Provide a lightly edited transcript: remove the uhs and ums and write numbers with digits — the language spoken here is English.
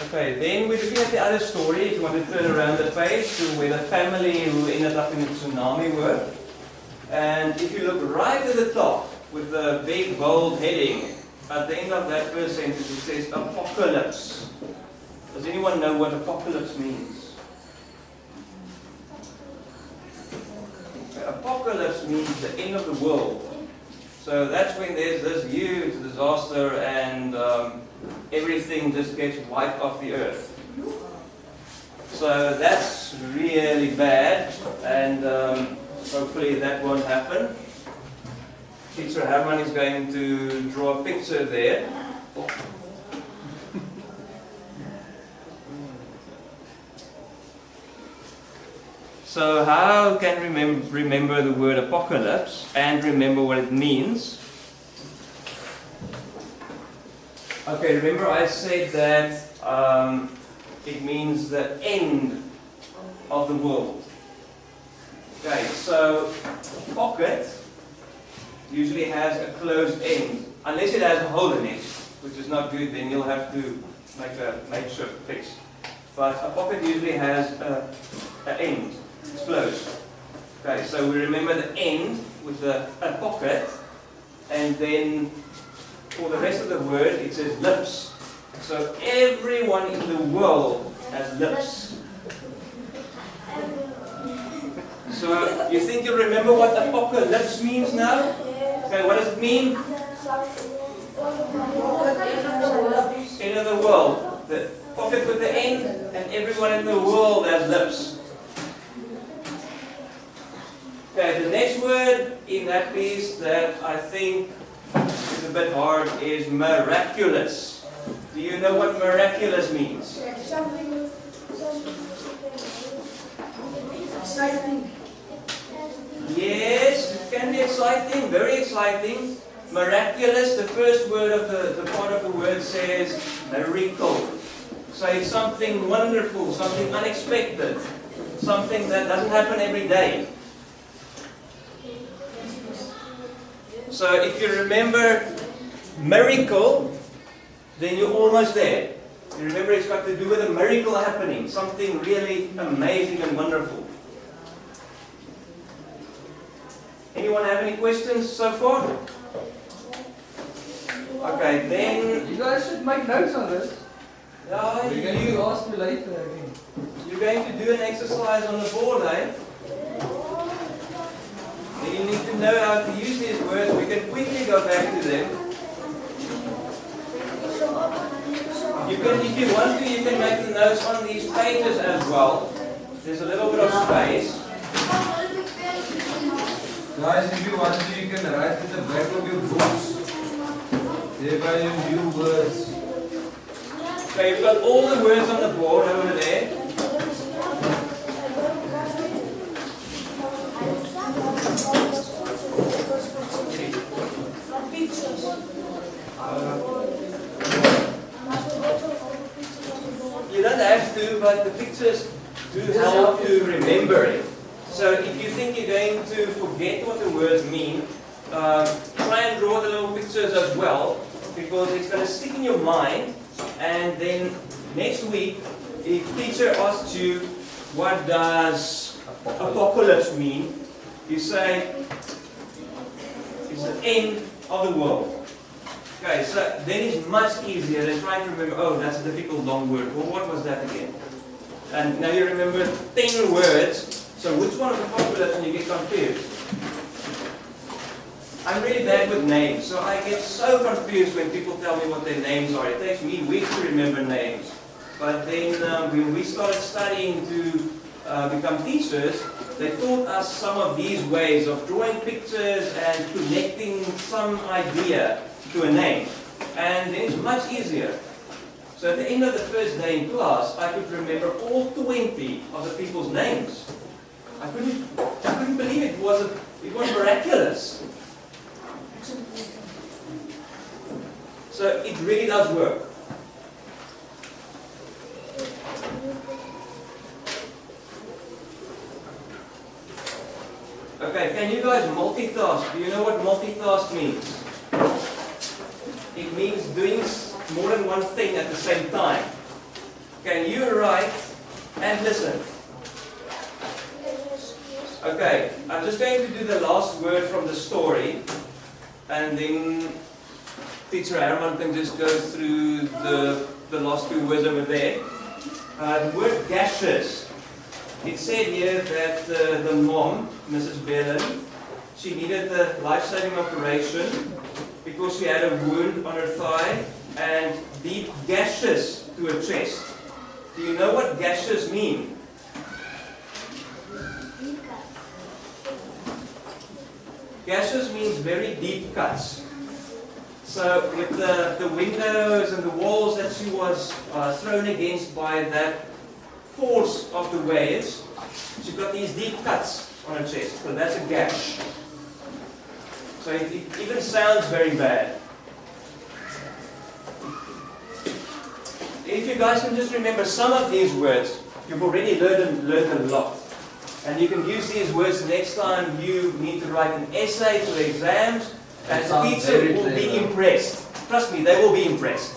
Okay, then we're looking at the other story. If you want to turn around the page to where the family who ended up in a tsunami were. And if you look right at the top with the big bold heading, at the end of that first sentence it says apocalypse. Does anyone know what apocalypse means? Okay, apocalypse means the end of the world. So that's when there's this huge disaster and everything just gets wiped off the earth. So that's really bad, and hopefully that won't happen. Teacher Herman is going to draw a picture there. So how can we remember the word apocalypse and remember what it means? Okay, remember I said that it means the end of the world. Okay, so pocket usually has a closed end, unless it has a hole in it, which is not good, then you'll have to make a makeshift fix. But a pocket usually has an end, it's closed. Okay, so we remember the end with a pocket, and then for the rest of the word it says lips. So everyone in the world has lips. So you think you'll remember what apocalypse means now? Okay, what does it mean? End of the world. The pocket with the end, and everyone in the world has lips. Okay, the next word in that piece that I think is a bit hard is miraculous. Do you know what miraculous means? Exciting. Yes, it can be exciting, very exciting. Miraculous, the first word of the part of the word says miracle. So it's something wonderful, something unexpected, something that doesn't happen every day. So if you remember miracle, then you're almost there. You remember it's got to do with a miracle happening, something really amazing and wonderful. Anyone have any questions so far? Okay, then... You guys should make notes on this. Yeah, We're going to ask you later again. you're going to do an exercise on the board, eh? Then you need to know how to use these words. We can quickly go back to them. You can, if you want to, you can make the notes on these pages as well. There's a little bit of space. Guys, if you want to, you can write in the back of your books. There are your new words. Okay, you've got all the words on the board over there. You don't have to, but the pictures do help to remember it. So if you think you're going to forget what the words mean, try and draw the little pictures as well, because it's going to stick in your mind. And then next week, if teacher asks you, what does apocalypse mean? You say, it's the end of the world. Okay, so then it's much easier than trying to remember, oh, that's a difficult long word. Well, what was that again? And now you remember 10 words. So which one of the apocalypse and you get confused? I'm really bad with names, so I get so confused when people tell me what their names are. It takes me weeks to remember names. But then when we started studying to become teachers, they taught us some of these ways of drawing pictures and connecting some idea to a name. And then it's much easier. So at the end of the first day in class, I could remember all 20 of the people's names. I couldn't believe it was miraculous. So it really does work. Okay, can you guys multitask? Do you know what multitask means? It means doing more than one thing at the same time. can you write and listen? Okay, I'm just going to do the last word from the story, and then Teacher Herman can just go through the last two words over there. The word gaseous. It said here that the mom, Mrs. Bellin, she needed a life-saving operation because she had a wound on her thigh and deep gashes to her chest. Do you know what gashes mean? Gashes means very deep cuts. So with the windows and the walls that she was thrown against by that force of the waves, she got these deep cuts on her chest. So that's a gash. So it even sounds very bad. If you guys can just remember some of these words, you've already learned a lot. And you can use these words the next time you need to write an essay for exams, and the teacher will be impressed. Trust me, they will be impressed.